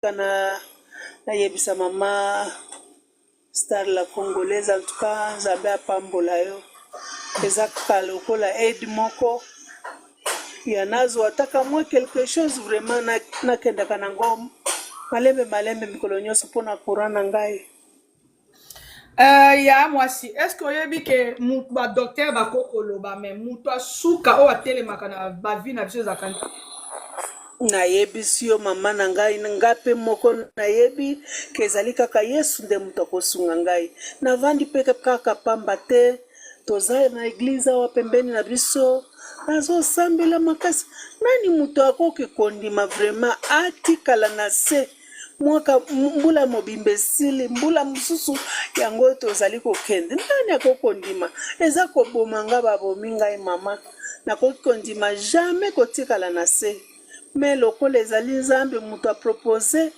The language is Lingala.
kana na yebisa mama star la congolaise en tout cas nzambe apambola yo eza kaka lokola aide moko ya nazwa ataka mwa quelque chose vraiment nakendaka nango malembe mikolo nyonso mpona courant na ngai. Ya mwasi est-ce que oyebi ke ba docteur bakokoloba me mutu asuka oyo atelemaka na bavi na biso ezaka nayebisi yo mama na ngai nga mpe moko nayebi ke ezali kaka yesu nde moto akosunga ngai navandi mpe kaka pamba te toza na eglize awa pembeni na biso nazosambela makasi nani moto akoki kondima vraiment atikala na se mwaka mbula mobimba esili mbula mosusu yango tozali kokende nani akoki kondima eza koboma nga babomi ngai mama nakoki kondima jamais kotikala na se mais lokola ezali nzambe moto apropose